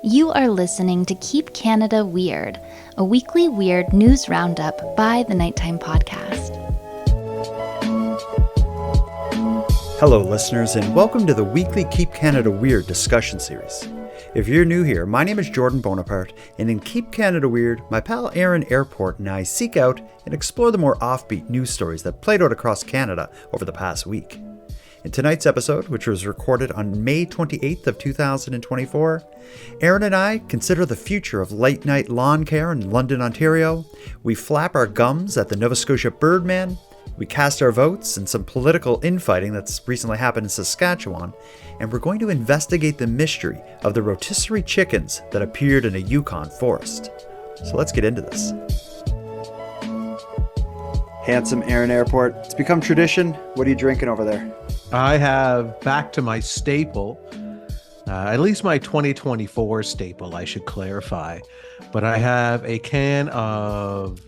You are listening to Keep Canada Weird, a weekly weird news roundup by the Nighttime Podcast. Hello, listeners, and welcome to the weekly Keep Canada Weird discussion series. If you're new here, my name is Jordan Bonaparte, and in Keep Canada Weird, my pal Aaron Airport and I seek out and explore the more offbeat news stories that played out across Canada over the past week. In tonight's episode, which was recorded on May 28th of 2024, Aaron and I consider the future of late-night lawn care in London, Ontario, we flap our gums at the Nova Scotia birdman, we cast our votes in some political infighting that's recently happened in Saskatchewan, and we're going to investigate the mystery of the rotisserie chickens that appeared in a Yukon forest. So let's get into this. Handsome Aaron Airport, it's become tradition. What are you drinking over there? I have back to my staple, at least my 2024 staple, I should clarify. But I have a can of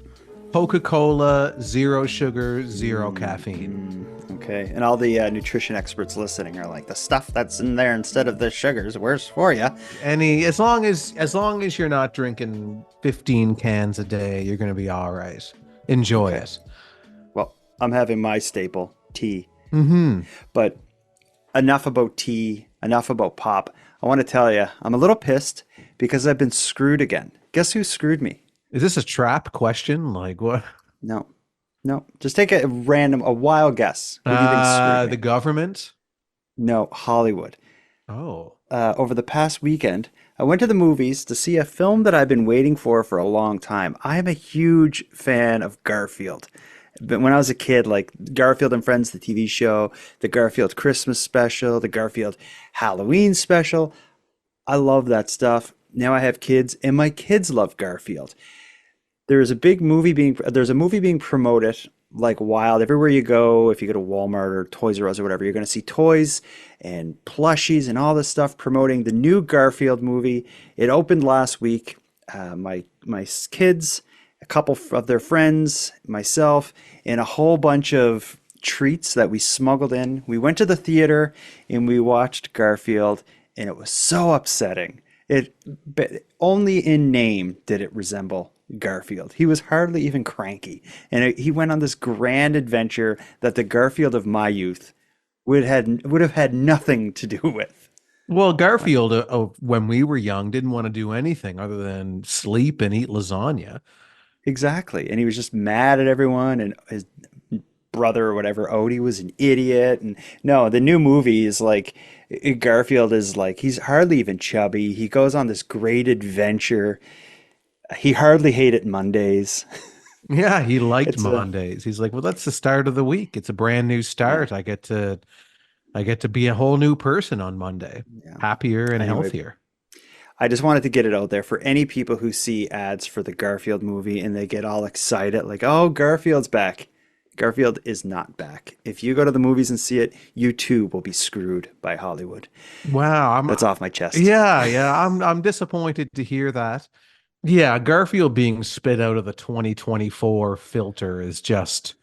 Coca-Cola, zero sugar, zero caffeine. Okay, and all the nutrition experts listening are like, the stuff that's in there instead of the sugars, worse for you. As long as you're not drinking 15 cans a day, you're going to be all right. Enjoy it. Well, I'm having my staple, tea. Mm-hmm. But enough about tea, enough about pop. I want to tell you, I'm a little pissed because I've been screwed again. Guess who screwed me? Is this a trap question? Like what? No. Just take a wild guess. Who do you think screwed me? The government? No, Hollywood. Oh. Over the past weekend, I went to the movies to see a film that I've been waiting for a long time. I am a huge fan of Garfield. But when I was a kid, like Garfield and Friends, the TV show, the Garfield Christmas special, the Garfield Halloween special, I love that stuff. Now I have kids, and my kids love Garfield. There's a movie being promoted like wild. Everywhere you go, if you go to Walmart or Toys R Us or whatever, you're going to see toys and plushies and all this stuff promoting the new Garfield movie. It opened last week. My kids, a couple of their friends, myself, and a whole bunch of treats that we smuggled in. We went to the theater and we watched Garfield, and it was so upsetting. But only in name did it resemble Garfield. He was hardly even cranky, and he went on this grand adventure that the Garfield of my youth would have had nothing to do with. Well, Garfield, when we were young, didn't want to do anything other than sleep and eat lasagna. Exactly. And he was just mad at everyone, and his brother or whatever, Odie, was an idiot. And no, the new movie is like, Garfield is like, he's hardly even chubby. He goes on this great adventure. He hardly hated Mondays. Yeah, he liked Mondays. He's like, well, that's the start of the week. It's a brand new start. Yeah. I get to be a whole new person on Monday, happier and healthier. I just wanted to get it out there for any people who see ads for the Garfield movie and they get all excited, like, oh, Garfield's back. Garfield is not back. If you go to the movies and see it, you too will be screwed by Hollywood. Wow. That's off my chest. Yeah. I'm disappointed to hear that. Yeah, Garfield being spit out of the 2024 filter is just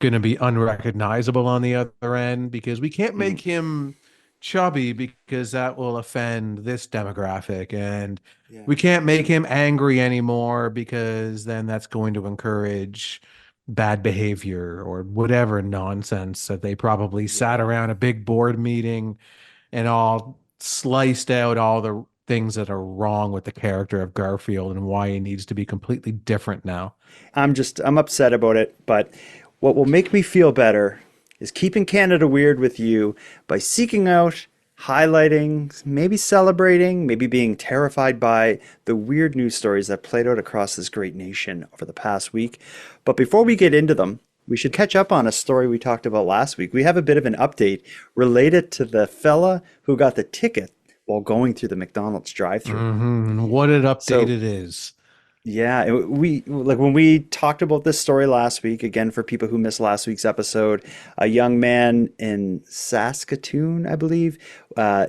going to be unrecognizable on the other end, because we can't make him chubby because that will offend this demographic, and we can't make him angry anymore because then that's going to encourage bad behavior or whatever nonsense that they probably sat around a big board meeting and all sliced out all the things that are wrong with the character of Garfield and why he needs to be completely different now. I'm upset about it, but what will make me feel better is keeping Canada weird with you by seeking out, highlighting, maybe celebrating, maybe being terrified by the weird news stories that played out across this great nation over the past week. But before we get into them, we should catch up on a story we talked about last week. We have a bit of an update related to the fella who got the ticket while going through the McDonald's drive-thru. Mm-hmm. What an update it is. Yeah, when we talked about this story last week, again, for people who missed last week's episode, a young man in Saskatchewan, I believe,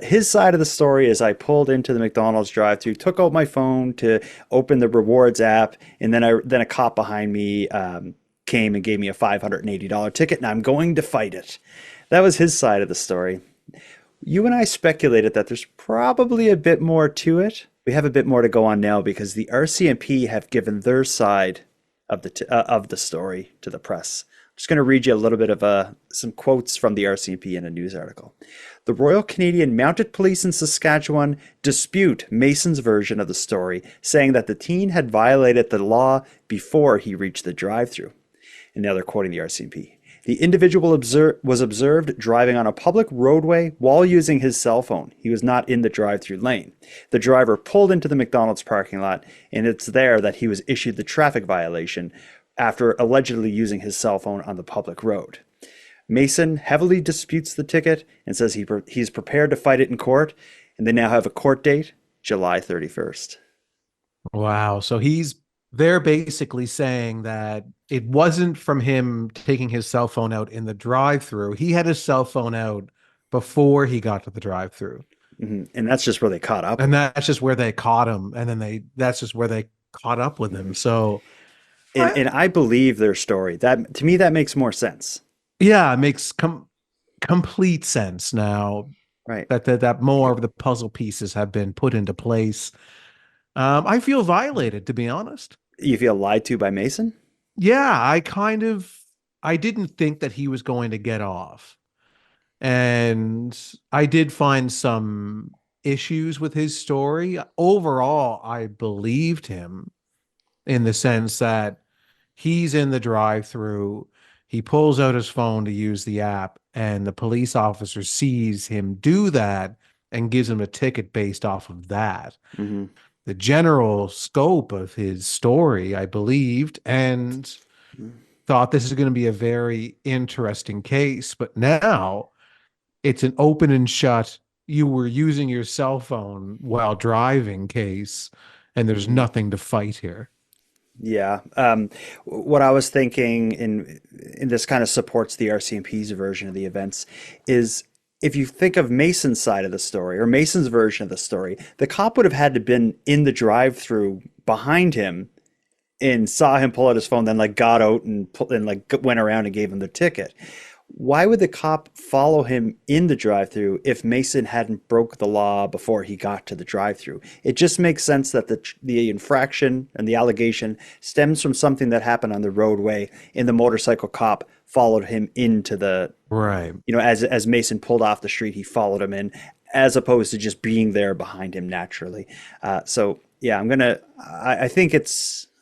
his side of the story is I pulled into the McDonald's drive-thru, took out my phone to open the rewards app, and then a cop behind me came and gave me a $580 ticket, and I'm going to fight it. That was his side of the story. You and I speculated that there's probably a bit more to it, We have a bit more to go on now because the RCMP have given their side of the story to the press. I'm just going to read you a little bit of some quotes from the RCMP in a news article. The Royal Canadian Mounted Police in Saskatchewan dispute Mason's version of the story, saying that the teen had violated the law before he reached the drive-thru. And now they're quoting the RCMP. The individual was observed driving on a public roadway while using his cell phone. He was not in the drive-thru lane. The driver pulled into the McDonald's parking lot, and it's there that he was issued the traffic violation after allegedly using his cell phone on the public road. Mason heavily disputes the ticket and says he's prepared to fight it in court, and they now have a court date, July 31st. Wow. So they're basically saying that it wasn't from him taking his cell phone out in the drive-thru. He had his cell phone out before he got to the drive-thru. Mm-hmm. And that's just where they caught up. And that's just where they caught him. And then that's just where they caught up with him. So and I believe their story. That, to me, that makes more sense. Yeah, it makes complete sense now. Right. That more of the puzzle pieces have been put into place. I feel violated, to be honest. You feel lied to by Mason? Yeah, I didn't think that he was going to get off. And I did find some issues with his story. Overall, I believed him in the sense that he's in the drive-thru, he pulls out his phone to use the app, and the police officer sees him do that and gives him a ticket based off of that. Mm-hmm. The general scope of his story, I believed, and thought this is going to be a very interesting case. But now it's an open and shut, you were using your cell phone while driving case, and there's nothing to fight here. Yeah. What I was thinking, and this kind of supports the RCMP's version of the events, is if you think of Mason's side of the story or Mason's version of the story, the cop would have had to been in the drive-thru behind him and saw him pull out his phone, then like got out and went around and gave him the ticket. Why would the cop follow him in the drive-thru if Mason hadn't broke the law before he got to the drive-thru? It just makes sense that the infraction and the allegation stems from something that happened on the roadway, and the motorcycle cop followed him into the right. As Mason pulled off the street, he followed him in, as opposed to just being there behind him naturally. So yeah, I think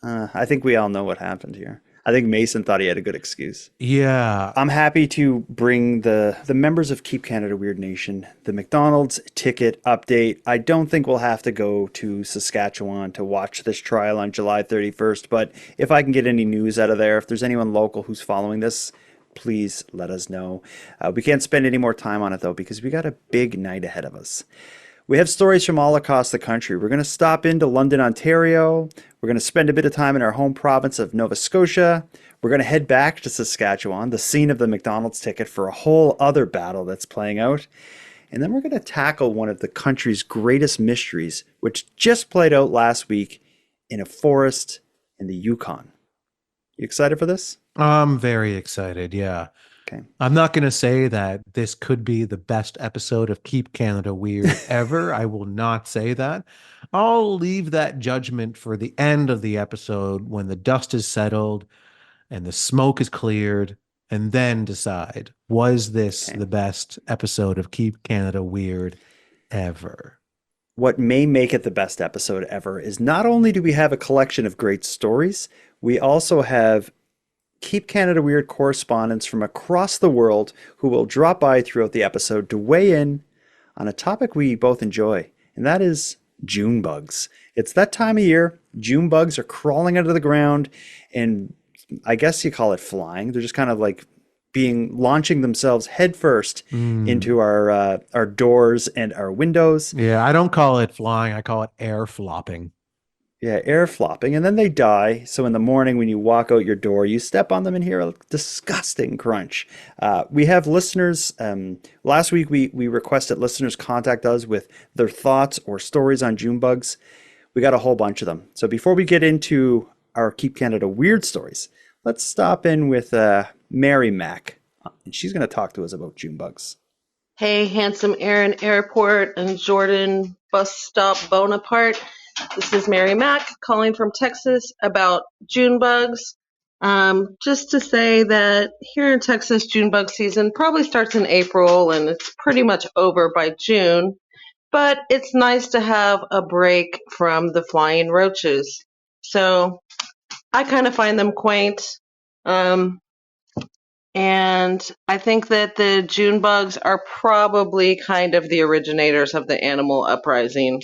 I think we all know what happened here. I think Mason thought he had a good excuse. Yeah. I'm happy to bring the members of Keep Canada Weird Nation the McDonald's ticket update. I don't think we'll have to go to Saskatchewan to watch this trial on July 31st, but if I can get any news out of there, if there's anyone local who's following this, please let us know. We can't spend any more time on it, though, because we got a big night ahead of us. We have stories from all across the country. We're going to stop into London, Ontario. We're going to spend a bit of time in our home province of Nova Scotia. We're going to head back to Saskatchewan, the scene of the McDonald's ticket, for a whole other battle that's playing out. And then we're going to tackle one of the country's greatest mysteries, which just played out last week in a forest in the Yukon. You excited for this? I'm very excited, yeah. Okay. I'm not going to say that this could be the best episode of Keep Canada Weird ever. I will not say that. I'll leave that judgment for the end of the episode when the dust is settled and the smoke is cleared, and then decide, was this the best episode of Keep Canada Weird ever? What may make it the best episode ever is not only do we have a collection of great stories, we also have Keep Canada Weird correspondents from across the world who will drop by throughout the episode to weigh in on a topic we both enjoy, and that is June bugs. It's that time of year. June bugs are crawling out of the ground, and I guess you call it flying. They're just kind of like launching themselves headfirst into our doors and our windows. Yeah, I don't call it flying. I call it air flopping. Yeah, air flopping, and then they die. So in the morning when you walk out your door, you step on them and hear a disgusting crunch. We have listeners. Last week we requested listeners contact us with their thoughts or stories on June bugs. We got a whole bunch of them. So before we get into our Keep Canada Weird stories, let's stop in with Mary Mack, and she's going to talk to us about June bugs. Hey, handsome Aaron Airport and Jordan bus stop Bonaparte. This is Mary Mack calling from Texas about June bugs. Just to say that here in Texas, June bug season probably starts in April and it's pretty much over by June. But it's nice to have a break from the flying roaches. So I kind of find them quaint. Um, and I think that the June bugs are probably kind of the originators of the animal uprising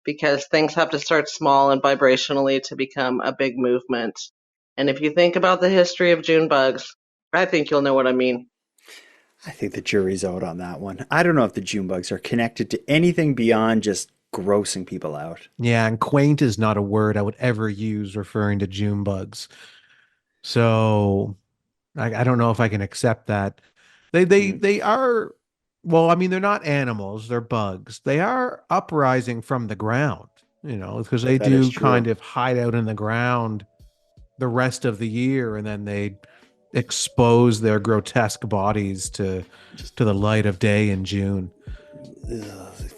because things have to start small and vibrationally to become a big movement. And if you think about the history of June bugs, I think you'll know what I mean. I think the jury's out on that one. I don't know if the June bugs are connected to anything beyond just grossing people out. Yeah, and quaint is not a word I would ever use referring to June bugs. So I don't know if I can accept that. Mm, They are, well, I mean, they're not animals, they're bugs. They are uprising from the ground, because they that is do true. kind of hide out in the ground the rest of the year, and then they expose their grotesque bodies Just to the light of day in June.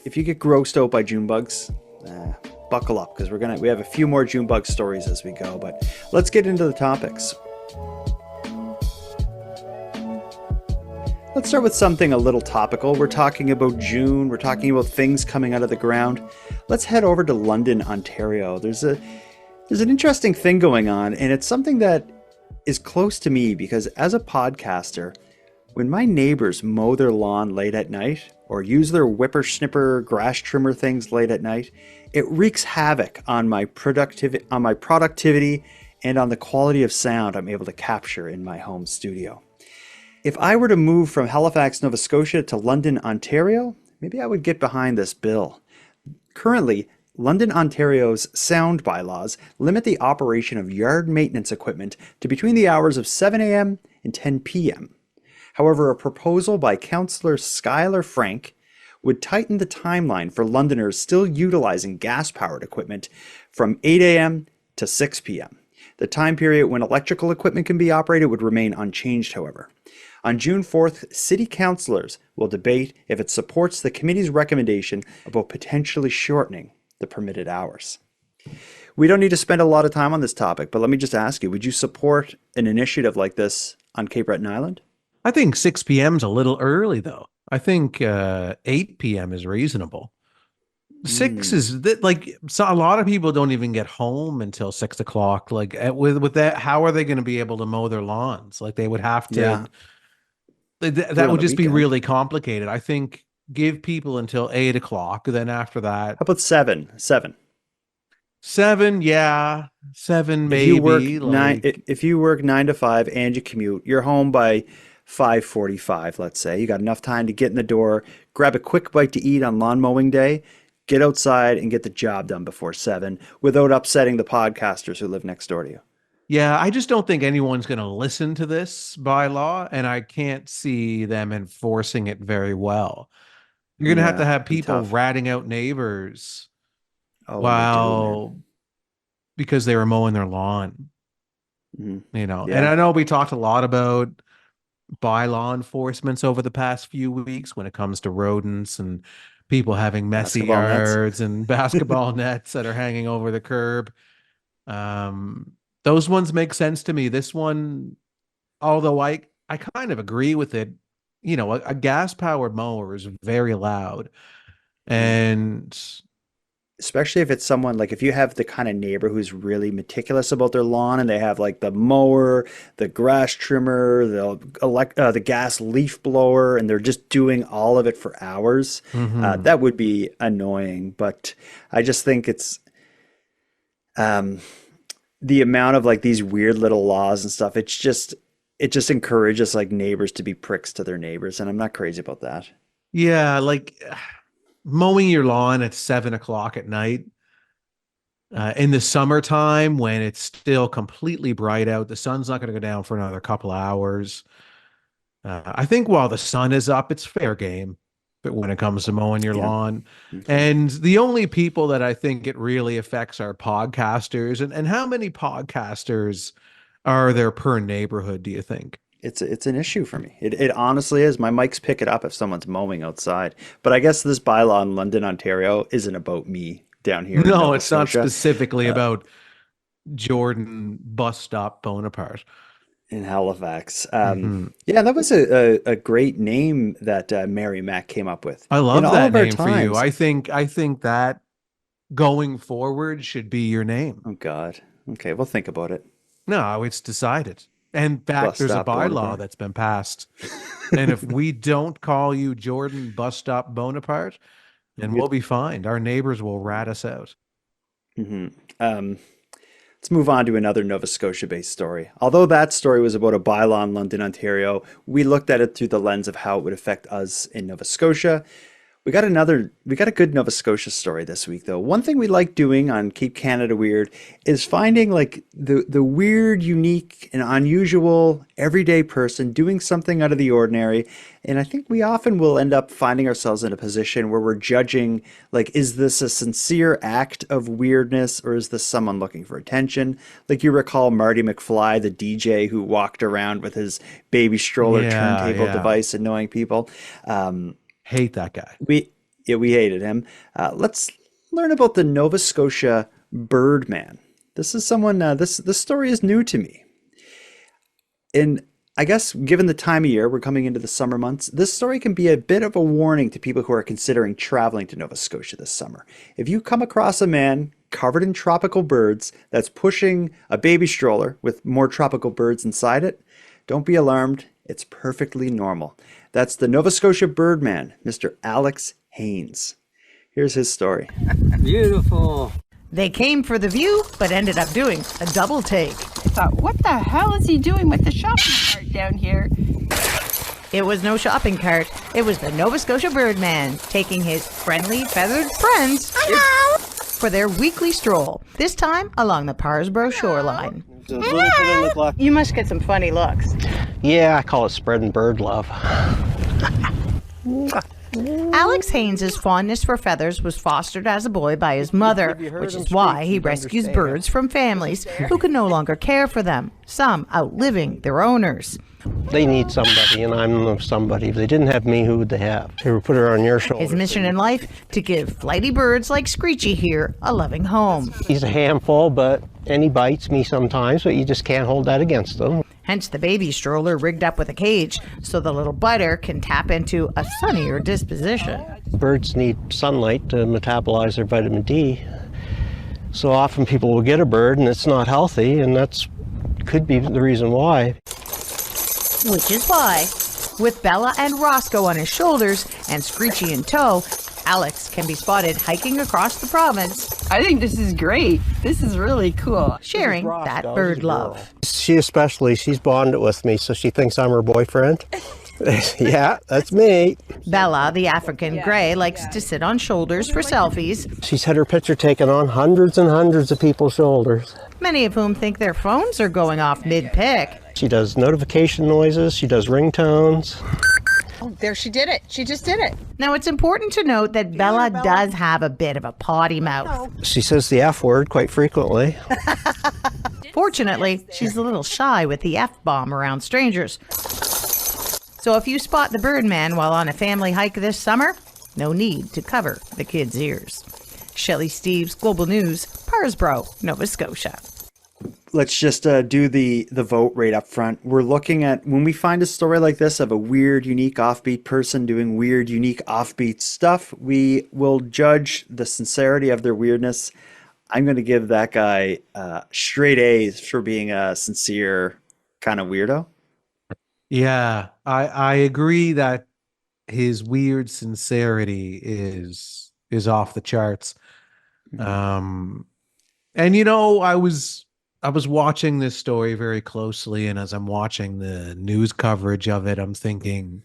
if you get grossed out by June bugs, uh, buckle up because we have a few more June bug stories as we go. But let's get into the topics. Let's start with something a little topical. We're talking about June. We're talking about things coming out of the ground. Let's head over to London, Ontario. There's an interesting thing going on, and it's something that is close to me because as a podcaster, when my neighbors mow their lawn late at night or use their whippersnipper grass trimmer things late at night, it wreaks havoc on my productivity and on the quality of sound I'm able to capture in my home studio. If I were to move from Halifax, Nova Scotia to London, Ontario, maybe I would get behind this bill. Currently, London, Ontario's sound bylaws limit the operation of yard maintenance equipment to between the hours of 7 a.m. and 10 p.m. However, a proposal by Councillor Schuyler Frank would tighten the timeline for Londoners still utilizing gas-powered equipment from 8 a.m. to 6 p.m. The time period when electrical equipment can be operated would remain unchanged, however. On June 4th, City Councillors will debate if it supports the committee's recommendation about potentially shortening the permitted hours. We don't need to spend a lot of time on this topic, but let me just ask you, would you support an initiative like this on Cape Breton Island? I think 6 p.m. is a little early, though. I think 8 p.m. is reasonable. Six Hmm. is that like so a lot of people don't even get home until 6 o'clock. Like with that, how are they going to be able to mow their lawns? Like they would have to. Yeah, do it That on would the just be weekend. really complicated. I think give people until 8 o'clock. Then after that, How about 7? 7. 7, yeah, 7 If you work maybe. nine, Like if you work 9 to 5 and you commute, you're home by 5:45. Let's say you got enough time to get in the door, grab a quick bite to eat on lawn mowing day, get outside and get the job done before 7 without upsetting the podcasters who live next door to you. yeah, I just don't think anyone's going to listen to this by law, and I can't see them enforcing it very well. You're going to Yeah, have be people tough. ratting out neighbors Oh, and they do, man. while because they were mowing their lawn, Hmm. And Yeah, I know we talked a lot about by law enforcements over the past few weeks when it comes to rodents and people having messy basketball nets. yards and basketball nets that are hanging over the curb. Um, those ones make sense to me. This one, although I kind of agree with it, a gas powered mower is very loud Yeah. and Especially if it's someone like if you have the kind of neighbor who's really meticulous about their lawn and they have like the mower, the grass trimmer, the gas leaf blower, and they're just doing all of it for hours, mhm. that would be annoying. But I just think it's um, the amount of like these weird little laws and stuff. It just encourages like neighbors to be pricks to their neighbors, and I'm not crazy about that. Yeah, like mowing your lawn at 7 o'clock at night in the summertime when it's still completely bright out. The sun's not going to go down for another couple hours. I think while the sun is up, it's fair game. But when it comes to mowing your Yeah. lawn, Okay. and the only people that I think it really affects are podcasters. And how many podcasters are there per neighborhood, do you think? It's an issue for me. It honestly is. My mics pick it up if someone's mowing outside. But I guess this bylaw in London, Ontario, isn't about me down here in No, Nova it's not Scotia. specifically about Jordan bus stop Bonaparte. In Halifax. Hmm. Yeah, that was a great name that Mary Mac came up with. I In love all that of our name for you. times. I think that going forward should be your name. Oh God. Okay, we'll think about it. No, it's decided. In fact, Bus there's a stop bylaw Bonaparte. that's been passed. And if we don't call you Jordan bus stop Bonaparte, then we'll be fined. Our neighbors will rat us out. Hmm. Let's move on to another Nova Scotia-based story. Although that story was about a bylaw in London, Ontario, we looked at it through the lens of how it would affect us in Nova Scotia. We got a good Nova Scotia story this week though. One thing we like doing on Keep Canada Weird is finding like the weird, unique, and unusual everyday person doing something out of the ordinary. And I think we often will end up finding ourselves in a position where we're judging like, is this a sincere act of weirdness or is this someone looking for attention? Like you recall Marty McFly, the DJ who walked around with his baby stroller Yeah, turntable yeah. device annoying people. Hate that guy. We hated him. Let's learn about the Nova Scotia birdman. This is someone. This story is new to me, and I guess given the time of year we're coming into the summer months, this story can be a bit of a warning to people who are considering traveling to Nova Scotia this summer. If you come across a man covered in tropical birds that's pushing a baby stroller with more tropical birds inside it, don't be alarmed. It's perfectly normal. That's the Nova Scotia birdman, Mr. Alex Haynes. Here's his story. Beautiful. They came for the view, but ended up doing a double take. I thought, what the hell is he doing with the shopping cart down here? It was no shopping cart. It was the Nova Scotia Birdman taking his friendly feathered friends for their weekly stroll, this time along the Parsbro shoreline. There's a little bit of neglect. You must get some funny looks. Yeah, I call it spreading bird love. Alex Haynes' fondness for feathers was fostered as a boy by his mother, which is why he rescues birds from families who can no longer care for them, some outliving their owners. They need somebody, and I'm somebody. If they didn't have me, who would they have? They would put her on your shoulder. His mission in life, to give flighty birds like Screechy here a loving home. He's a handful, and he bites me sometimes, but you just can't hold that against him. Hence the baby stroller rigged up with a cage so the little biter can tap into a sunnier disposition. Birds need sunlight to metabolize their vitamin D. So often people will get a bird and it's not healthy, and that's could be the reason why. Which is why, with Bella and Roscoe on his shoulders and Screechy in tow, Alex can be spotted hiking across the province, I think this is great. This is really cool. sharing that bird love. She especially, she's bonded with me, so she thinks I'm her boyfriend. Yeah, that's me. Bella, the African grey, likes to sit on shoulders for selfies, She's had her picture taken on hundreds and hundreds of people's shoulders. many of whom think their phones are going off mid-pick. She does notification noises, she does ringtones. Oh, there she did it. She just did it. Now, it's important to note that Bella does have a bit of a potty mouth. She says the F word quite frequently. Fortunately, she's a little shy with the F-bomb around strangers. So if you spot the Birdman while on a family hike this summer, no need to cover the kids' ears. Shelley Steeves, Global News, Parsbro, Nova Scotia. Let's just do the vote right up front. We're looking at when we find a story like this of a weird, unique, offbeat person doing weird, unique, offbeat stuff, we will judge the sincerity of their weirdness. I'm going to give that guy straight A's for being a sincere kind of weirdo. Yeah, I agree that his weird sincerity is off the charts. And I was watching this story very closely, and as I'm watching the news coverage of it, I'm thinking,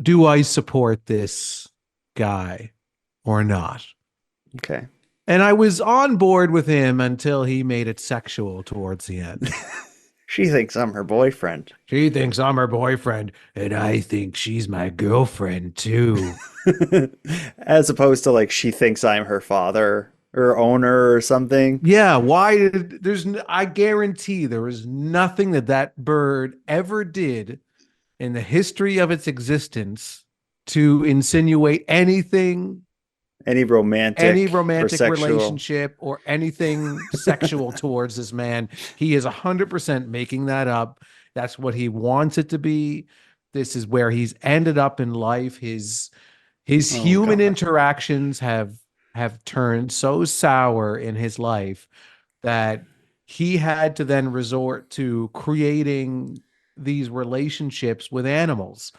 do I support this guy or not? Okay. And I was on board with him until he made it sexual towards the end. She thinks I'm her boyfriend. She thinks I'm her boyfriend, and I think she's my girlfriend too. As opposed to like she thinks I'm her father or owner or something. Yeah, why did I guarantee there was nothing that bird ever did in the history of its existence to insinuate Any any romantic or romantic sexual. relationship or anything sexual towards this man. He is 100% making that up. That's what he wants it to be. This is where he's ended up in life. His Oh human God. interactions have turned so sour in his life that he had to then resort to creating these relationships with animals.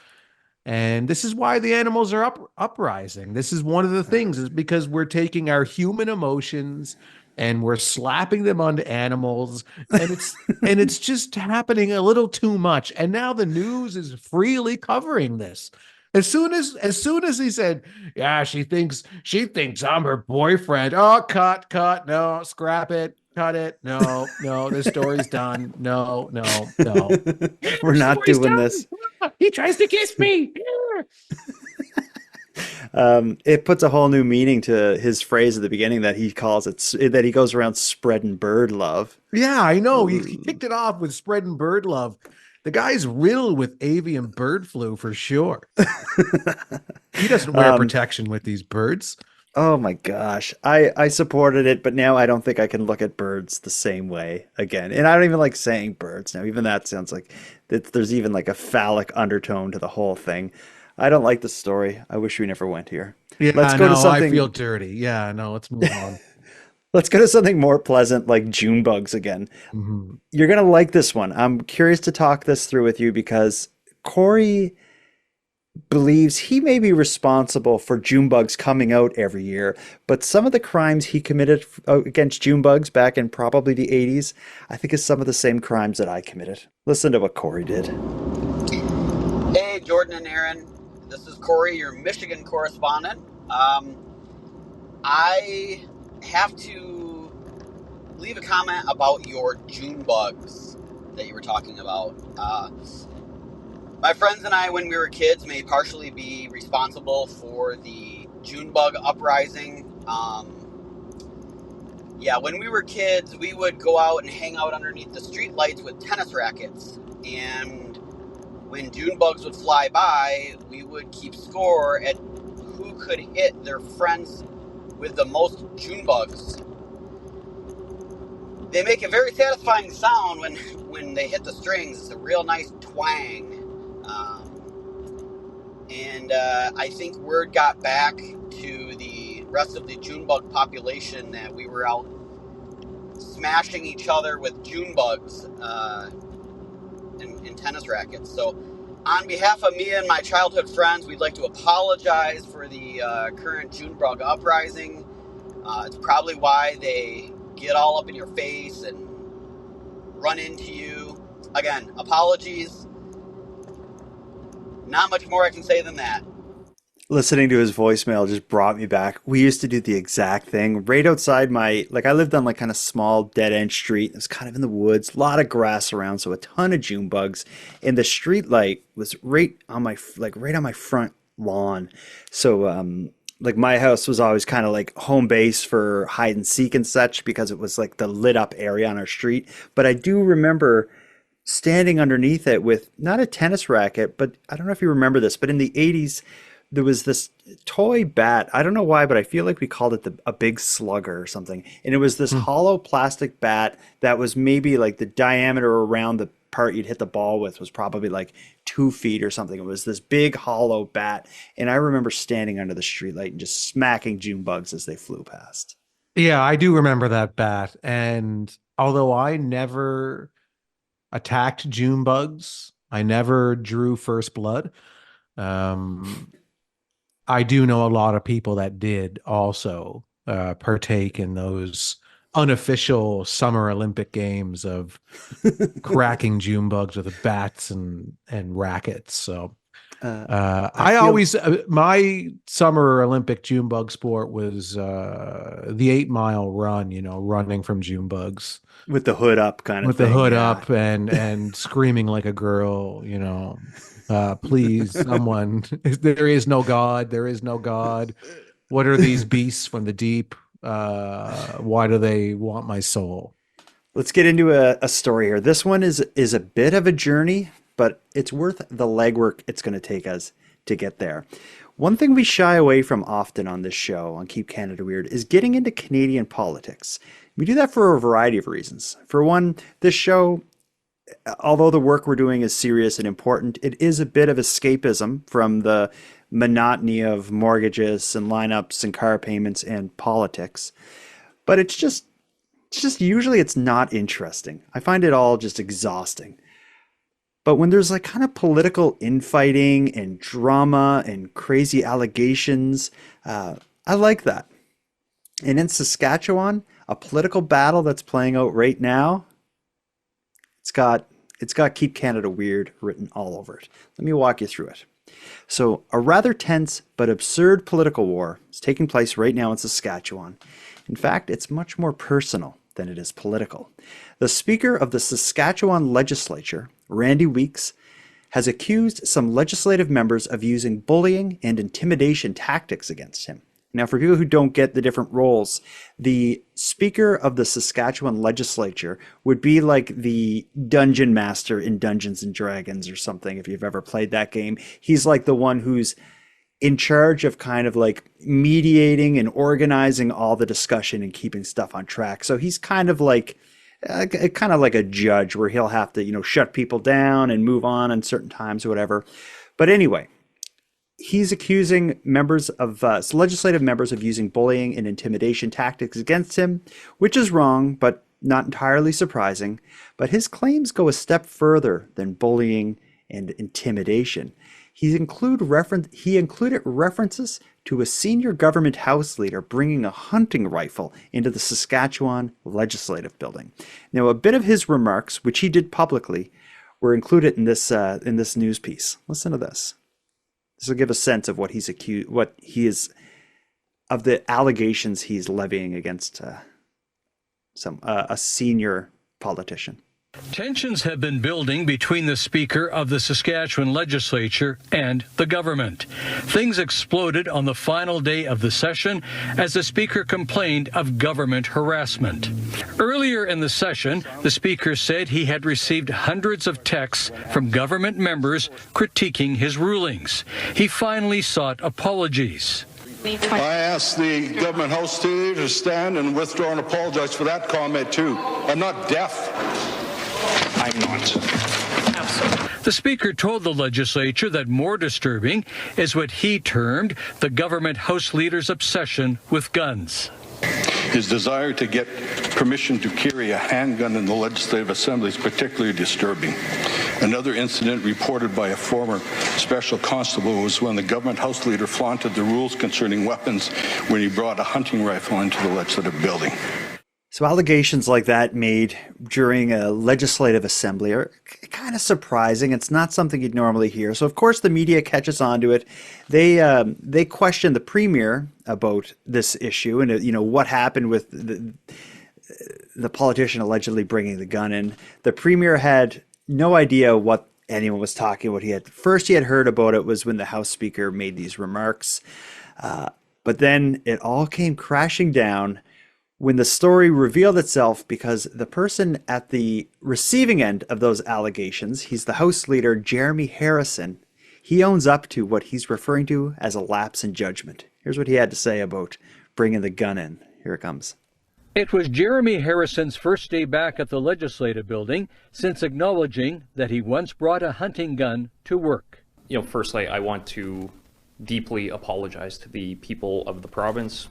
And this is why the animals are uprising. This is one of the things, is because we're taking our human emotions and we're slapping them onto animals, and it's just happening a little too much. And now the news is freely covering this. As soon as he said, yeah, she thinks I'm her boyfriend. Oh, cut, no, scrap it, cut it. No, this story's done. No. We're not Story's doing done. this. He tries to kiss me. It puts a whole new meaning to his phrase at the beginning that he calls it, that he goes around spreading bird love. Yeah, I know. He kicked it off with spreading bird love. The guy's riddled with avian bird flu for sure. He doesn't wear protection with these birds. Oh my gosh. I supported it, but now I don't think I can look at birds the same way again. And I don't even like saying birds now. Even that sounds like there's even like a phallic undertone to the whole thing. I don't like the story. I wish we never went here. Yeah, Let's go to I feel something dirty. Yeah, no, let's move on. let's go to something more pleasant like June bugs again. Mhm. You're gonna like this one. I'm curious to talk this through with you because Corey believes he may be responsible for June bugs coming out every year, but some of the crimes he committed against June bugs back in probably the 80s, I think is some of the same crimes that I committed. Listen to what Corey did. Hey, Jordan and Aaron. This is Corey, your Michigan correspondent. I have to leave a comment about your June bugs that you were talking about. My friends and I, when we were kids, may partially be responsible for the June bug uprising. Yeah, when we were kids, we would go out and hang out underneath the street lights with tennis rackets. And when June bugs would fly by, we would keep score at who could hit their friends with the most June bugs. They make a very satisfying sound when they hit the strings. It's a real nice twang. And I think word got back to the rest of the June bug population that we were out smashing each other with June bugs in tennis rackets. So on behalf of me and my childhood friends, we'd like to apologize for the current June bug uprising. It's probably why they get all up in your face and run into you. Again, apologies. Not much more I can say than that. Listening to his voicemail just brought me back. We used to do the exact thing right outside I lived on like kind of small dead end street. It was kind of in the woods, a lot of grass around, so a ton of June bugs. And the street light was right on my front lawn. So like my house was always kind of like home base for hide and seek and such because it was like the lit up area on our street. But I do remember standing underneath it with not a tennis racket, but I don't know if you remember this, but in the 80s, there was this toy bat. I don't know why, but I feel like we called it a big slugger or something. And it was this hollow plastic bat that was maybe like the diameter around the part you'd hit the ball with was probably like 2 feet or something. It was this big hollow bat. And I remember standing under the streetlight and just smacking June bugs as they flew past. Yeah, I do remember that bat. And although I never attacked June bugs, I never drew first blood. I do know a lot of people that did also partake in those unofficial Summer Olympic Games of cracking June bugs with bats and rackets. So my Summer Olympic June bug sport was the 8 mile run, running from June bugs. With the hood up kind of with thing. The hood yeah. up and screaming like a girl, please, someone, there is no God. What are these beasts from the deep? Why do they want my soul? Let's get into a story here. This one is a bit of a journey, but it's worth the legwork it's going to take us to get there. One thing we shy away from often on this show, on Keep Canada Weird, is getting into Canadian politics. We do that for a variety of reasons. For one, this show, although the work we're doing is serious and important, it is a bit of escapism from the monotony of mortgages and lineups and car payments and politics. But it's just usually it's not interesting. I find it all just exhausting. But when there's like kind of political infighting and drama and crazy allegations, I like that. And in Saskatchewan, a political battle that's playing out right now, it's got Keep Canada Weird written all over it. Let me walk you through it. So a rather tense but absurd political war is taking place right now in Saskatchewan. In fact, it's much more personal than it is political. The Speaker of the Saskatchewan Legislature, Randy Weeks, has accused some legislative members of using bullying and intimidation tactics against him. Now, for people who don't get the different roles, the Speaker of the Saskatchewan Legislature would be like the dungeon master in Dungeons and Dragons or something, if you've ever played that game. He's like the one who's in charge of kind of like mediating and organizing all the discussion and keeping stuff on track. So he's kind of like a judge where he'll have to, shut people down and move on certain times or whatever. But anyway, he's accusing legislative members of using bullying and intimidation tactics against him, which is wrong, but not entirely surprising. But his claims go a step further than bullying and intimidation. He included references to a senior government House leader bringing a hunting rifle into the Saskatchewan Legislative Building. Now, a bit of his remarks, which he did publicly, were included in this news piece. Listen to this. This will give a sense of of the allegations he's levying against a senior politician. Tensions have been building between the Speaker of the Saskatchewan Legislature and the government. Things exploded on the final day of the session as the Speaker complained of government harassment. Earlier in the session, the Speaker said he had received hundreds of texts from government members critiquing his rulings. He finally sought apologies. I asked the government House leader to stand and withdraw and apologize for that comment too. I'm not deaf. I'm not. The Speaker told the legislature that more disturbing is what he termed the government House leader's obsession with guns. His desire to get permission to carry a handgun in the Legislative Assembly is particularly disturbing. Another incident reported by a former special constable was when the government House leader flaunted the rules concerning weapons when he brought a hunting rifle into the Legislative Building. So allegations like that made during a legislative assembly are kind of surprising. It's not something you'd normally hear. So of course the media catches on to it. They question the premier about this issue and what happened with the politician allegedly bringing the gun in. The premier had no idea what anyone was talking about. First he had heard about it was when the House Speaker made these remarks, but then it all came crashing down when the story revealed itself, because the person at the receiving end of those allegations, he's the House leader, Jeremy Harrison, he owns up to what he's referring to as a lapse in judgment. Here's what he had to say about bringing the gun in. Here it comes. It was Jeremy Harrison's first day back at the Legislative Building since acknowledging that he once brought a hunting gun to work. Firstly, I want to deeply apologize to the people of the province,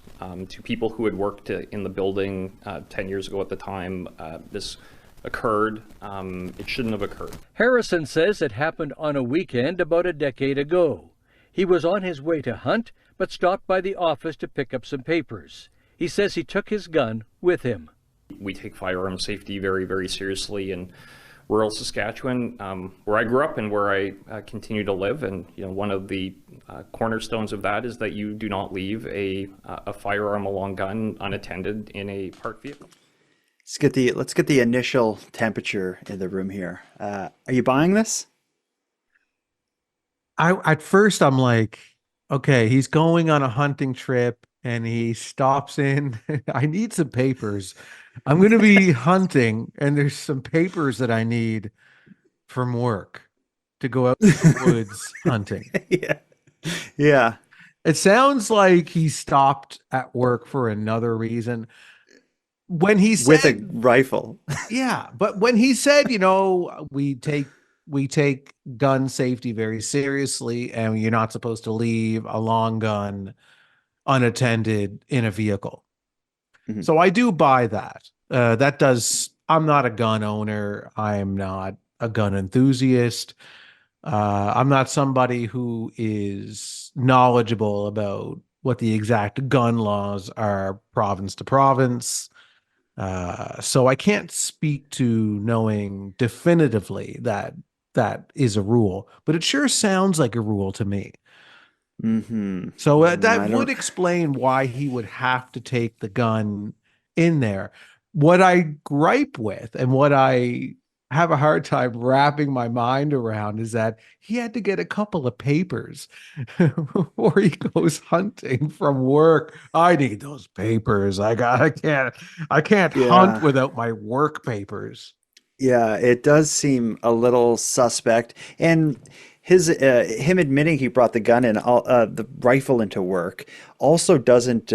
to people who had worked in the building 10 years ago at the time this occurred. It shouldn't have occurred. Harrison says it happened on a weekend about a decade ago. He was on his way to hunt, but stopped by the office to pick up some papers. He says he took his gun with him. We take firearm safety very, very seriously in rural Saskatchewan, where I grew up and where I continue to live. And one of the cornerstones of that is that you do not leave a firearm, a long gun, unattended in a parked vehicle. Let's get the initial temperature in the room here. Are you buying this? At first I'm like, okay, he's going on a hunting trip. and he stops in. I need some papers. I'm going to be hunting, and there's some papers that I need from work to go out to the woods hunting. Yeah. Yeah. It sounds like he stopped at work for another reason. When he With a said, rifle. yeah, but when he said, we take gun safety very seriously, and you're not supposed to leave a long gun unattended in a vehicle. Mm-hmm. So I do buy that. I'm not a gun owner. I'm not a gun enthusiast. I'm not somebody who is knowledgeable about what the exact gun laws are province to province. So I can't speak to knowing definitively that that is a rule, but it sure sounds like a rule to me. Mm-hmm. So that would explain why he would have to take the gun in there. What I gripe with and what I have a hard time wrapping my mind around is that he had to get a couple of papers before he goes hunting from work. I need those papers. I can't hunt without my work papers. Yeah, it does seem a little suspect. And him admitting he brought the gun in, the rifle into work, also doesn't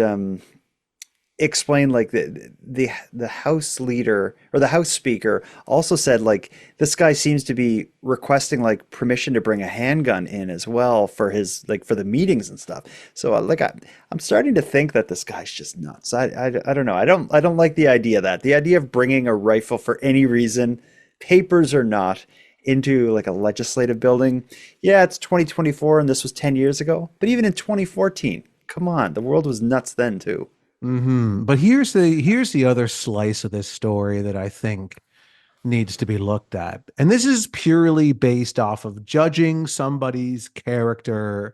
explain like the House leader or the House Speaker also said like this guy seems to be requesting like permission to bring a handgun in as well for his like for the meetings and stuff. So I'm starting to think that this guy's just nuts. I don't know. I don't like the idea of bringing a rifle for any reason, papers or not, into like a legislative building. Yeah, it's 2024 and this was 10 years ago, but even in 2014, come on, the world was nuts then too. Mm-hmm. But here's the other slice of this story that I think needs to be looked at. And this is purely based off of judging somebody's character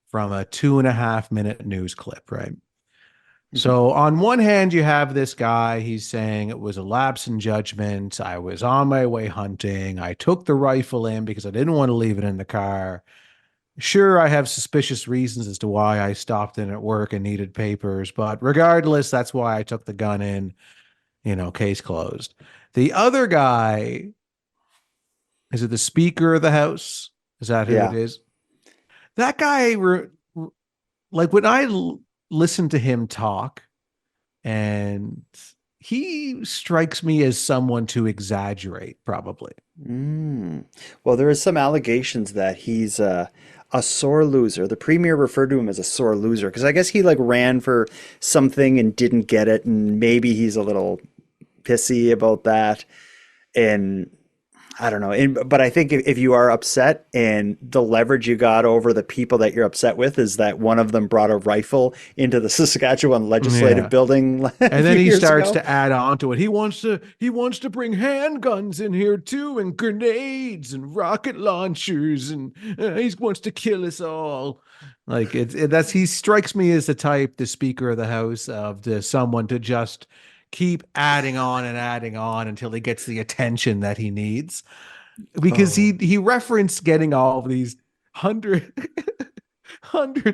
from a 2.5-minute news clip, right? Mm-hmm. So on one hand, you have this guy, he's saying it was a lapse in judgment. I was on my way hunting. I took the rifle in because I didn't want to leave it in the car. Sure, I have suspicious reasons as to why I stopped in at work and needed papers, but regardless, that's why I took the gun in, case closed. The other guy, is it the Speaker of the House? Is that who it is? That guy, like when I listen to him talk, and he strikes me as someone to exaggerate, probably. Well, there is some allegations that he's a sore loser. The premier referred to him as a sore loser because I guess he like ran for something and didn't get it, and maybe he's a little pissy about that. And I don't know. But I think if you are upset and the leverage you got over the people that you're upset with is that one of them brought a rifle into the Saskatchewan legislative building. And then he starts to add on to it. He wants to bring handguns in here too, and grenades and rocket launchers, and he wants to kill us all. Like he strikes me as the type, the Speaker of the House, of someone to just keep adding on until he gets the attention that he needs, because he referenced getting all of these hundreds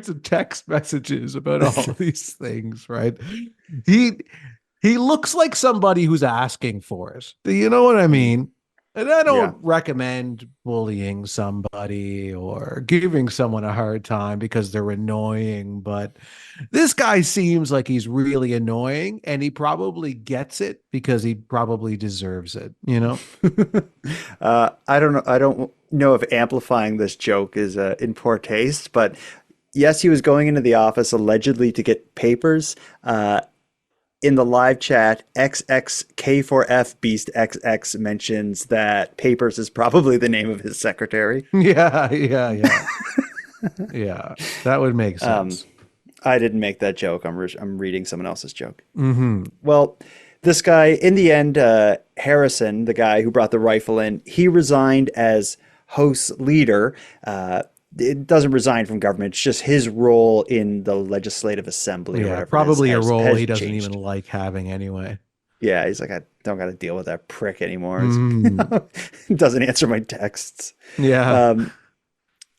of text messages about all of these things, right? He looks like somebody who's asking for it. Do you know what I mean? And I don't recommend bullying somebody or giving someone a hard time because they're annoying, but this guy seems like he's really annoying, and he probably gets it because he probably deserves it, I don't know if amplifying this joke is in poor taste, but yes, he was going into the office allegedly to get papers. In the live chat, XXK4F Beast XX mentions that Papers is probably the name of his secretary. Yeah. Yeah, that would make sense. I didn't make that joke. I'm reading someone else's joke. Mm-hmm. Well, this guy, in the end, Harrison, the guy who brought the rifle in, he resigned as House leader. It doesn't resign from government. It's just his role in the legislative assembly. Yeah, probably a role he doesn't even like having anyway. Yeah, he's like, I don't got to deal with that prick anymore. Doesn't answer my texts. Yeah.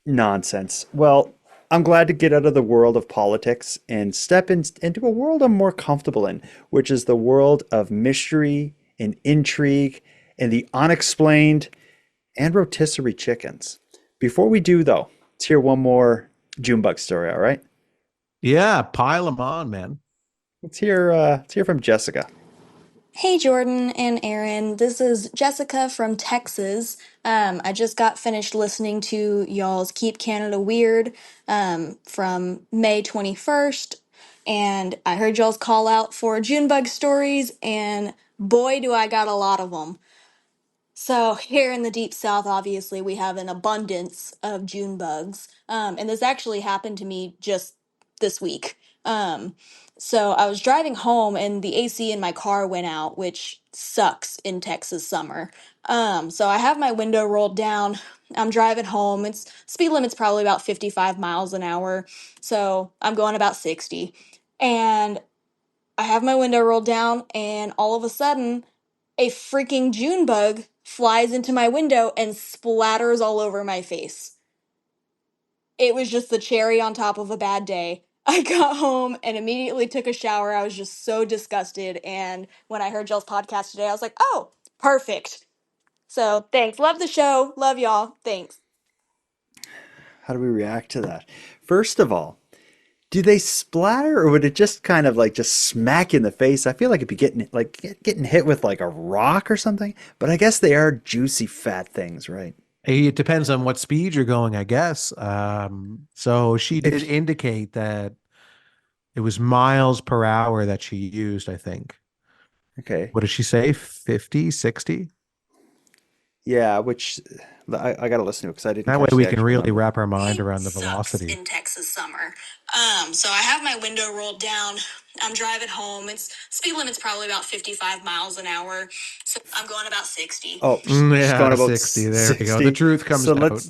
Nonsense. Well, I'm glad to get out of the world of politics and step into a world I'm more comfortable in, which is the world of mystery and intrigue and the unexplained and rotisserie chickens. Before we do, though, let's hear one more Junebug story, all right? Yeah, pile them on, man. Let's hear from Jessica. Hey Jordan and Aaron, this is Jessica from Texas. I just got finished listening to y'all's Keep Canada Weird from May 21st, and I heard y'all's call out for Junebug stories, and boy, do I got a lot of them. So here in the deep south, obviously, we have an abundance of June bugs, and this actually happened to me just this week. So I was driving home, and the AC in my car went out, which sucks in Texas summer. So I have my window rolled down. I'm driving home. It's speed limit's probably about 55 miles an hour, so I'm going about 60, and I have my window rolled down, and all of a sudden, a freaking June bug flies into my window and splatters all over my face. It was just the cherry on top of a bad day. I got home and immediately took a shower. I was just so disgusted. And when I heard y'all's podcast today, I was like, oh, perfect. So thanks. Love the show. Love y'all. Thanks. How do we react to that? First of all, do they splatter or would it just kind of like just smack you in the face? I feel like it'd be getting hit with like a rock or something, but I guess they are juicy fat things, right? It depends on what speed you're going, I guess. So she did indicate that it was miles per hour that she used, I think. Okay. What did she say? 50, 60? Yeah, which I got to listen to it because I didn't. That way catch we the can actual really number. wrap our mind around the velocity. In Texas summer. So I have my window rolled down. I'm driving home. It's speed limit's probably about 55 miles an hour. So I'm going about 60. Oh, she's Yeah, going about 60. There we go. The truth comes So out.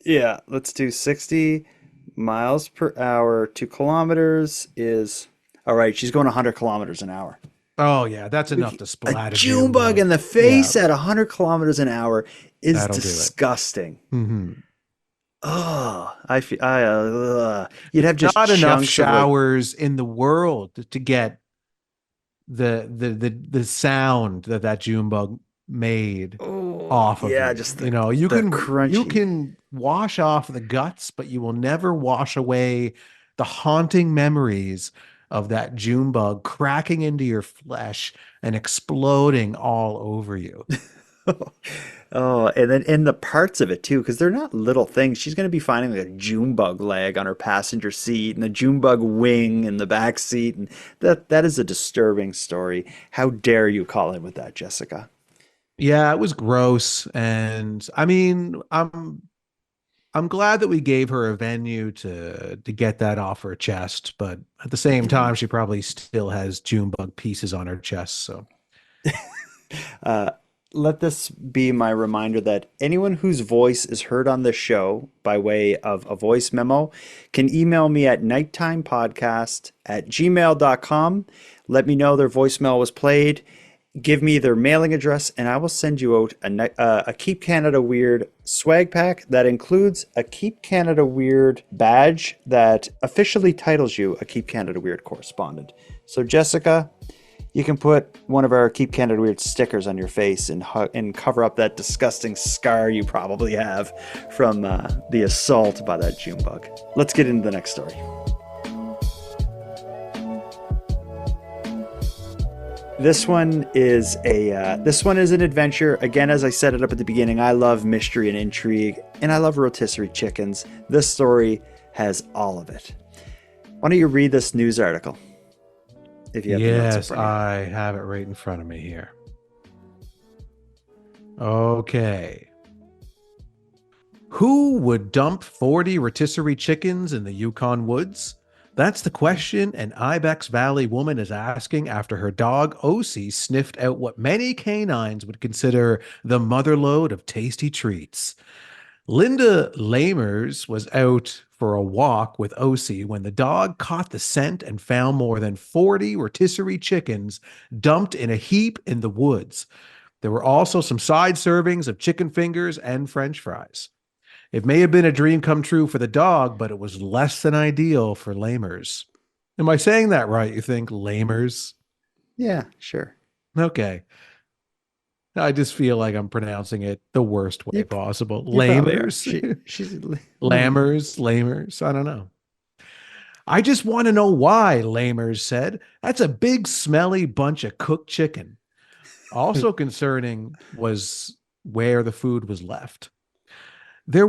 Yeah. Let's do 60 miles per hour to kilometers is all right. She's going 100 kilometers an hour. Oh, yeah. That's enough to splatter A June bug in the face at 100 kilometers an hour is That'll disgusting. Mm-hmm. Oh, I feel you'd have just not enough chunks showers in the world to get the sound that June bug made off of yeah, you. just the, you crunchy. can wash off the guts, but you will never wash away the haunting memories of that June bug cracking into your flesh and exploding all over you. Oh, and then in the parts of it too, because they're not little things. She's going to be finding like a June bug leg on her passenger seat and a June bug wing in the back seat, and that is a disturbing story. How dare you call in with that, Jessica? Yeah, it was gross, and I mean, I'm glad that we gave her a venue to get that off her chest, but at the same time, she probably still has June bug pieces on her chest. So, let this be my reminder that anyone whose voice is heard on this show by way of a voice memo can email me at nighttimepodcast@gmail.com. Let me know their voicemail was played. Give me their mailing address, and I will send you out a Keep Canada Weird swag pack that includes a Keep Canada Weird badge that officially titles you a Keep Canada Weird correspondent. So, Jessica, you can put one of our Keep Canada Weird stickers on your face and cover up that disgusting scar you probably have from the assault by that June bug. Let's get into the next story. This one is an adventure. Again, as I set it up at the beginning, I love mystery and intrigue, and I love rotisserie chickens. This story has all of it. Why don't you read this news article? If you have the notes in yes, front of you. I have it right in front of me here. Okay. Who would dump 40 rotisserie chickens in the Yukon woods? That's the question an Ibex Valley woman is asking after her dog, Osie, sniffed out what many canines would consider the motherlode of tasty treats. Linda Lamers was out for a walk with Osie when the dog caught the scent and found more than 40 rotisserie chickens dumped in a heap in the woods. There were also some side servings of chicken fingers and French fries. It may have been a dream come true for the dog, but it was less than ideal for lamers. Am I saying that right, you think? Lamers? Yeah, sure. Okay. I just feel like I'm pronouncing it the worst way You, possible. you probably are. Lamers? She's Lamers? I don't know. I just want to know why, Lamers said. That's a big, smelly bunch of cooked chicken. Also concerning was where the food was left. These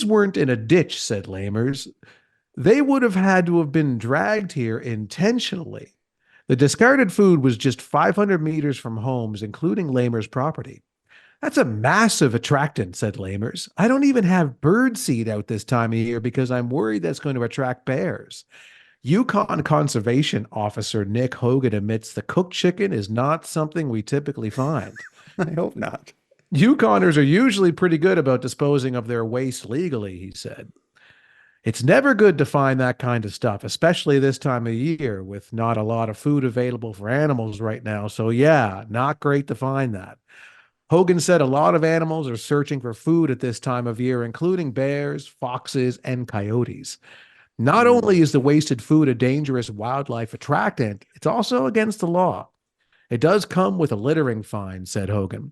weren't in a ditch, said Lamers. They would have had to have been dragged here intentionally. The discarded food was just 500 meters from homes, including Lamers' property. That's a massive attractant, said Lamers. I don't even have bird seed out this time of year because I'm worried that's going to attract bears. Yukon Conservation Officer Nick Hogan admits the cooked chicken is not something we typically find. I hope not. Yukoners are usually pretty good about disposing of their waste legally, he said. It's never good to find that kind of stuff, especially this time of year with not a lot of food available for animals right now. So yeah, not great to find that. Hogan said a lot of animals are searching for food at this time of year, including bears, foxes, and coyotes. Not only is the wasted food a dangerous wildlife attractant, it's also against the law. It does come with a littering fine, said Hogan.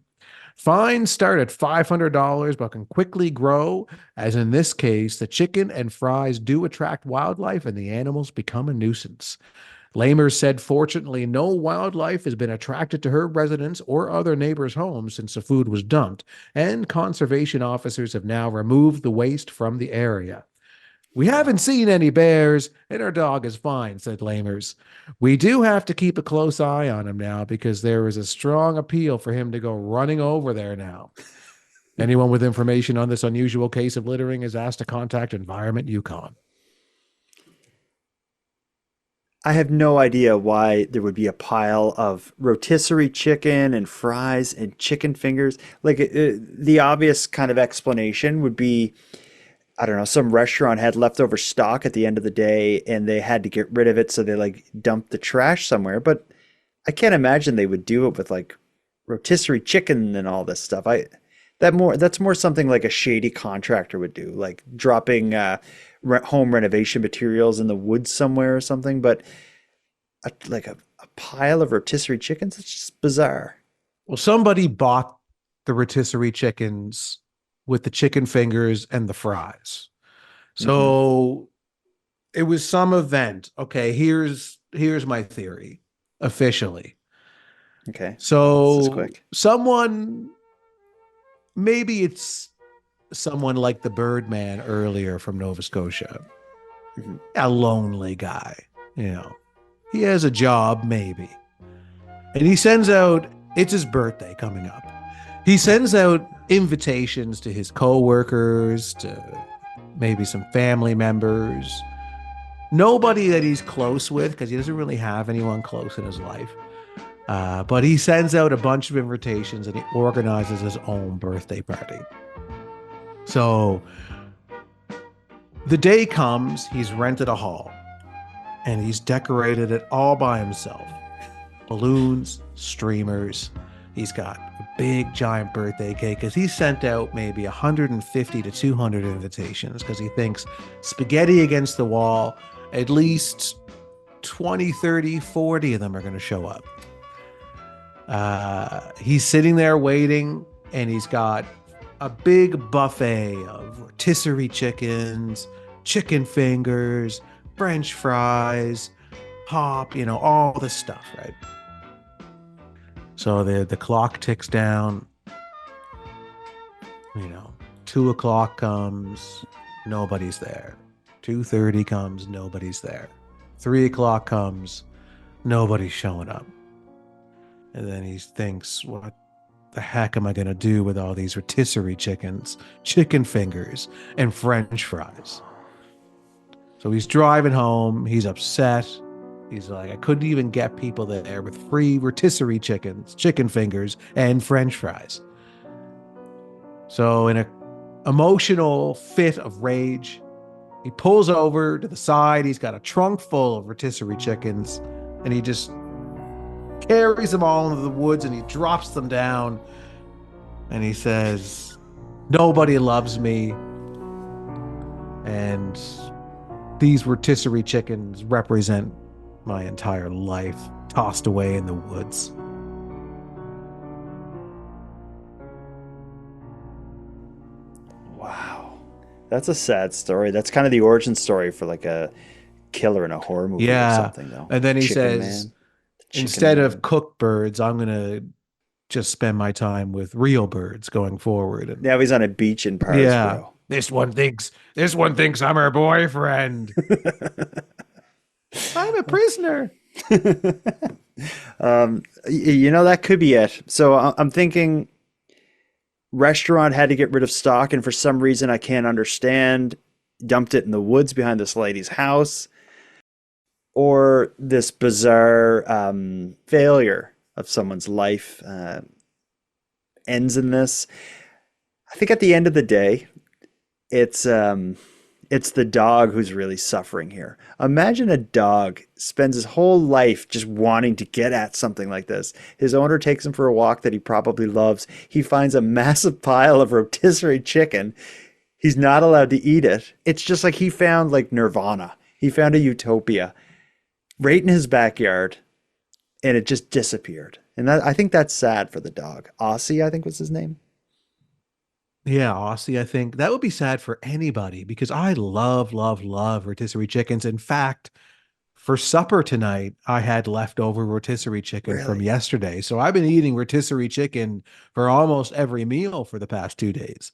Fines start at $500 but can quickly grow, as in this case, the chicken and fries do attract wildlife and the animals become a nuisance. Lamers said fortunately no wildlife has been attracted to her residence or other neighbors' homes since the food was dumped, and conservation officers have now removed the waste from the area. We haven't seen any bears, and our dog is fine, said Lamers. We do have to keep a close eye on him now because there is a strong appeal for him to go running over there now. Anyone with information on this unusual case of littering is asked to contact Environment Yukon. I have no idea why there would be a pile of rotisserie chicken and fries and chicken fingers. Like the obvious kind of explanation would be, I don't know, some restaurant had leftover stock at the end of the day and they had to get rid of it, so they like dumped the trash somewhere. But I can't imagine they would do it with like rotisserie chicken and all this stuff. That's more something like a shady contractor would do, like dropping home renovation materials in the woods somewhere or something. But like a pile of rotisserie chickens, it's just bizarre. Well, somebody bought the rotisserie chickens with the chicken fingers and the fries. So it was some event. Okay, here's my theory officially. Okay. So this is quick. Maybe it's someone like the Birdman earlier from Nova Scotia. A lonely guy, you know. He has a job, maybe. And he sends out, it's his birthday coming up. He sends out invitations to his coworkers, to maybe some family members, nobody that he's close with, because he doesn't really have anyone close in his life. But he sends out a bunch of invitations and he organizes his own birthday party. So the day comes, he's rented a hall and he's decorated it all by himself. Balloons, streamers. He's got a big giant birthday cake because he sent out maybe 150 to 200 invitations because he thinks spaghetti against the wall, at least 20, 30, 40 of them are going to show up. He's sitting there waiting and he's got a big buffet of rotisserie chickens, chicken fingers, French fries, pop, you know, all the stuff, right? So the clock ticks down, 2 o'clock comes, nobody's there. 2:30 comes, nobody's there. 3 o'clock comes, nobody's showing up. And then he thinks, what the heck am I going to do with all these rotisserie chickens, chicken fingers, and French fries? So he's driving home. He's upset. He's like, I couldn't even get people there with free rotisserie chickens, chicken fingers, and French fries. So in an emotional fit of rage, he pulls over to the side. He's got a trunk full of rotisserie chickens, and he just carries them all into the woods and he drops them down. And he says, Nobody loves me. And these rotisserie chickens represent my entire life, tossed away in the woods. Wow. That's a sad story. That's kind of the origin story for like a killer in a horror movie or something, though. And then he Chicken says, Man. instead of cooked birds, I'm going to just spend my time with real birds going forward. And now he's on a beach in Parsboro. This one thinks I'm her boyfriend. I'm a prisoner. That could be it. So I'm thinking restaurant had to get rid of stock, and for some reason I can't understand, dumped it in the woods behind this lady's house, or this bizarre failure of someone's life ends in this. I think at the end of the day, it's the dog who's really suffering here. Imagine a dog spends his whole life just wanting to get at something like this. His owner takes him for a walk that he probably loves. He finds a massive pile of rotisserie chicken. He's not allowed to eat it. It's just like he found like nirvana. He found a utopia right in his backyard, and it just disappeared. And I think that's sad for the dog. Aussie, I think was his name. Yeah, Aussie, I think that would be sad for anybody because I love rotisserie chickens. In fact, for supper tonight, I had leftover rotisserie chicken from yesterday. So I've been eating rotisserie chicken for almost every meal for the past 2 days.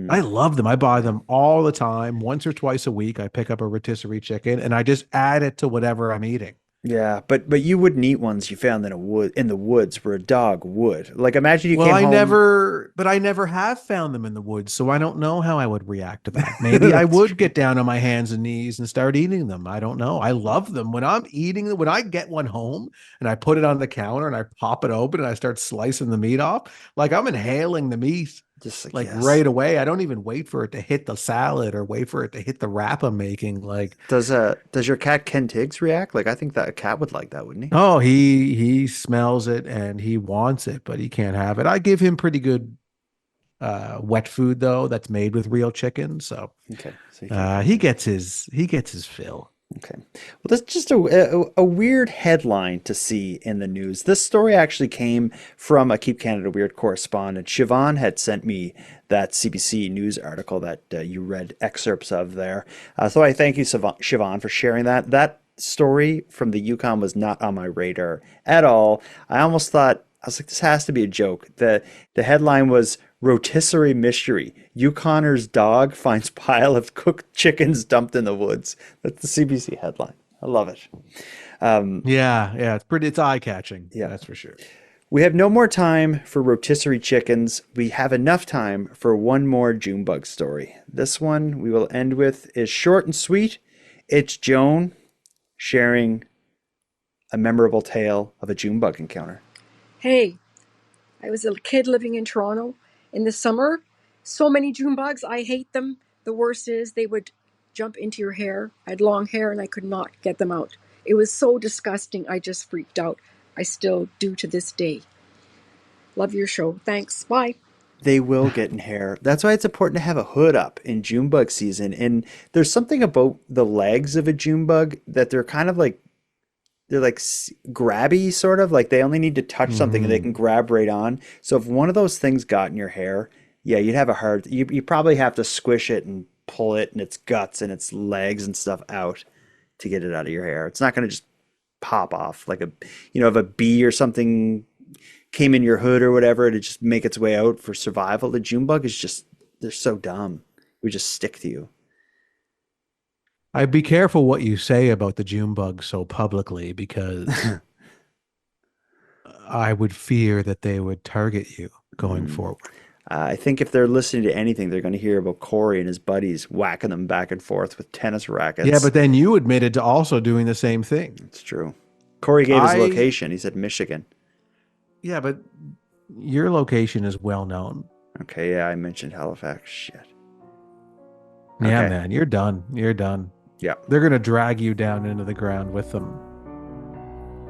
I love them. I buy them all the time. Once or twice a week, I pick up a rotisserie chicken and I just add it to whatever I'm eating. Yeah, but you wouldn't eat ones you found in the woods where a dog would. Like imagine you came home. I never have found them in the woods, so I don't know how I would react to that. Maybe I would get down on my hands and knees and start eating them. I don't know. I love them. When I'm eating them, when I get one home and I put it on the counter and I pop it open and I start slicing the meat off, like I'm inhaling the meat. Just like right away. I don't even wait for it to hit the salad or wait for it to hit the wrap I'm making. Like, does your cat Ken Tiggs react? Like, I think that a cat would like that, wouldn't he? Oh, he smells it and he wants it, but he can't have it. I give him pretty good wet food though that's made with real chicken. So okay, so he gets his fill. Okay. Well, that's just a weird headline to see in the news. This story actually came from a Keep Canada Weird correspondent. Siobhan had sent me that CBC News article that you read excerpts of there. So I thank you, Siobhan, for sharing that. That story from the Yukon was not on my radar at all. I was like, this has to be a joke. The headline was rotisserie mystery. Yukoner's dog finds pile of cooked chickens dumped in the woods. That's the CBC headline. I love it. Yeah, it's eye-catching. Yeah, that's for sure. We have no more time for rotisserie chickens. We have enough time for one more Junebug story. This one we will end with is short and sweet. It's Joan sharing a memorable tale of a Junebug encounter. Hey, I was a kid living in Toronto in the summer. So many June bugs. I hate them. The worst is they would jump into your hair. I had long hair and I could not get them out. It was so disgusting. I just freaked out. I still do to this day. Love your show. Thanks. Bye. They will get in hair. That's why it's important to have a hood up in Junebug season. And there's something about the legs of a Junebug that they're kind of like, they're like grabby, sort of like they only need to touch something and they can grab right on. So if one of those things got in your hair, yeah, you'd have a hard, you probably have to squish it and pull it and its guts and its legs and stuff out to get it out of your hair. It's not going to just pop off like if a bee or something came in your hood or whatever, it'd just make its way out for survival. The Junebug is just, they're so dumb. It would just stick to you. I'd be careful what you say about the Junebug so publicly because I would fear that they would target you going forward. I think if they're listening to anything, they're going to hear about Corey and his buddies whacking them back and forth with tennis rackets. Yeah, but then you admitted to also doing the same thing. It's true. Corey gave his location. He said Michigan. Yeah, but your location is well known. Okay, yeah, I mentioned Halifax. Shit. Yeah, Okay. man, you're done. You're done. Yeah. They're going to drag you down into the ground with them.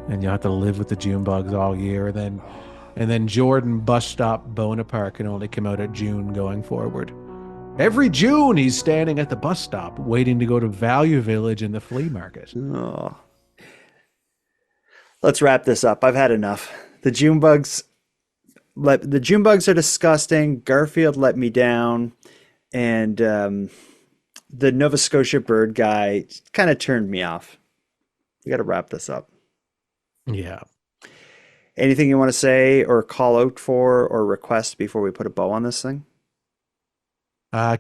And you'll have to live with the June bugs all year. And then And then Jordan bus stop Bonaparte can only come out at June going forward. Every June, he's standing at the bus stop waiting to go to Value Village in the flea market. Oh. Let's wrap this up. I've had enough. The June bugs are disgusting. Garfield let me down. And the Nova Scotia bird guy kind of turned me off. We got to wrap this up. Yeah. Anything you want to say or call out for or request before we put a bow on this thing?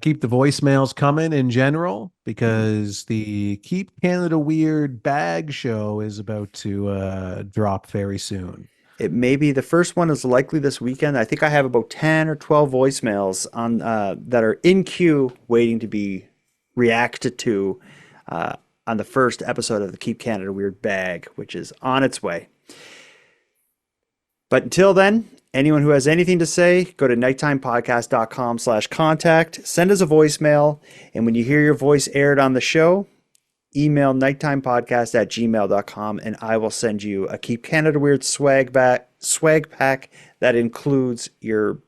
Keep the voicemails coming in general, because the Keep Canada Weird bag show is about to drop very soon. It may be the first one is likely this weekend. I think I have about 10 or 12 voicemails on that are in queue waiting to be reacted to on the first episode of the Keep Canada Weird bag, which is on its way. But until then, anyone who has anything to say, go to nighttimepodcast.com/contact, send us a voicemail, and when you hear your voice aired on the show, email nighttimepodcast@gmail.com, and I will send you a Keep Canada Weird swag pack that includes your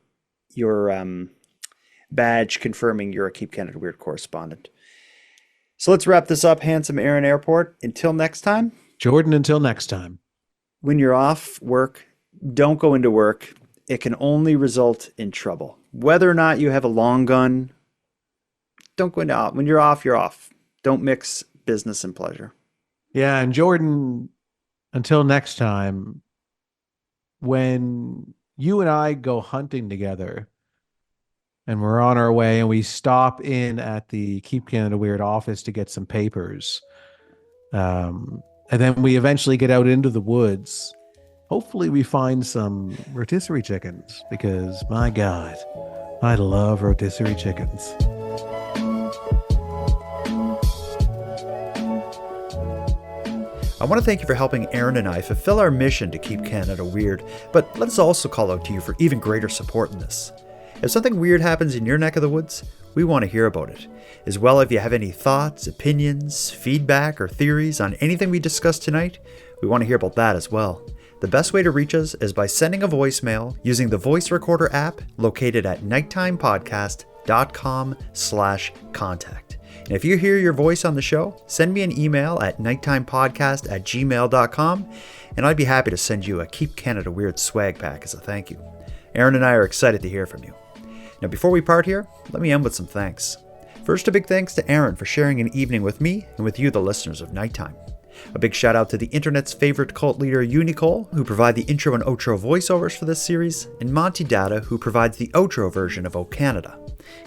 badge confirming you're a Keep Canada Weird correspondent. So let's wrap this up, handsome Aaron Airport. Until next time. Jordan, until next time. When you're off work, don't go into work. It can only result in trouble. Whether or not you have a long gun, don't go into off. When you're off, you're off. Don't mix business and pleasure. Yeah, and Jordan, until next time, when you and I go hunting together and we're on our way and we stop in at the Keep Canada Weird office to get some papers, and then we eventually get out into the woods, hopefully we find some rotisserie chickens, because my God, I love rotisserie chickens. I want to thank you for helping Aaron and I fulfill our mission to keep Canada weird, but let us also call out to you for even greater support in this. If something weird happens in your neck of the woods, we want to hear about it. As well, if you have any thoughts, opinions, feedback, or theories on anything we discussed tonight, we want to hear about that as well. The best way to reach us is by sending a voicemail using the voice recorder app located at nighttimepodcast.com/contact. And if you hear your voice on the show, send me an email at nighttimepodcast@gmail.com, and I'd be happy to send you a Keep Canada Weird swag pack as a thank you. Aaron and I are excited to hear from you. Now, before we part here, let me end with some thanks. First, a big thanks to Aaron for sharing an evening with me and with you, the listeners of Nighttime. A big shout out to the internet's favorite cult leader, Unicole, who provide the intro and outro voiceovers for this series, and Monty Data, who provides the outro version of O Canada.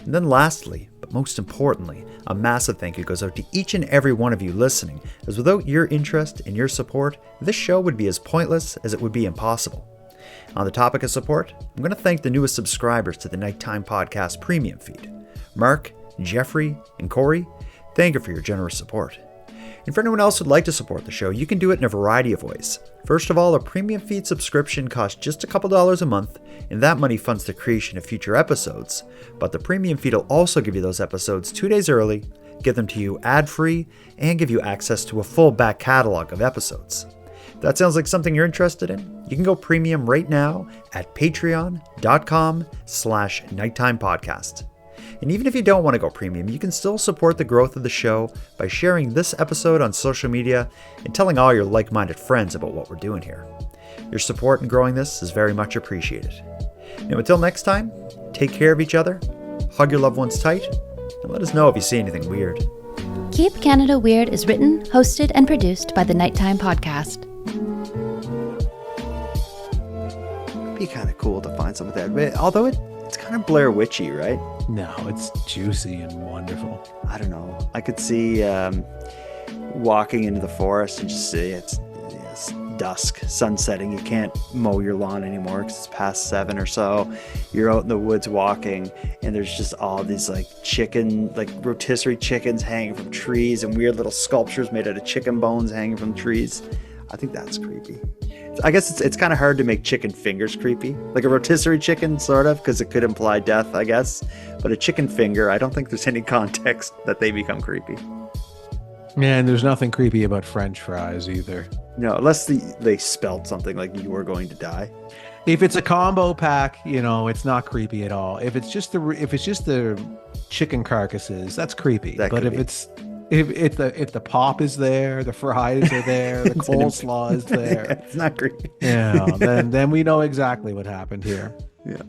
And then lastly, but most importantly, a massive thank you goes out to each and every one of you listening, as without your interest and your support, this show would be as pointless as it would be impossible. On the topic of support, I'm going to thank the newest subscribers to the Nighttime Podcast premium feed. Mark, Jeffrey, and Corey, thank you for your generous support. And for anyone else who'd like to support the show, you can do it in a variety of ways. First of all, a premium feed subscription costs just a couple dollars a month, and that money funds the creation of future episodes. But the premium feed will also give you those episodes 2 days early, give them to you ad-free, and give you access to a full back catalog of episodes. If that sounds like something you're interested in, you can go premium right now at patreon.com/nighttimepodcast. And even if you don't want to go premium, you can still support the growth of the show by sharing this episode on social media and telling all your like-minded friends about what we're doing here. Your support in growing this is very much appreciated. Now, until next time, take care of each other, hug your loved ones tight, and let us know if you see anything weird. Keep Canada Weird is written, hosted, and produced by the Nighttime Podcast. It'd be kind of cool to find some of that, although it's kind of Blair Witchy, right? No, it's juicy and wonderful. I don't know. I could see walking into the forest and just see it's dusk, sun setting. You can't mow your lawn anymore because it's past 7 or so. You're out in the woods walking, and there's just all these rotisserie chickens hanging from trees and weird little sculptures made out of chicken bones hanging from trees. I think that's creepy. I guess it's kind of hard to make chicken fingers creepy. Like a rotisserie chicken, sort of, because it could imply death, I guess. But a chicken finger, I don't think there's any context that they become creepy. Yeah, and there's nothing creepy about French fries either. No, unless they spelled something like "you are going to die." If it's a combo pack, it's not creepy at all. If it's just the chicken carcasses, that's creepy. But if the pop is there, the fries are there, the coleslaw is there, it's not creepy. Yeah, then we know exactly what happened here. Yeah.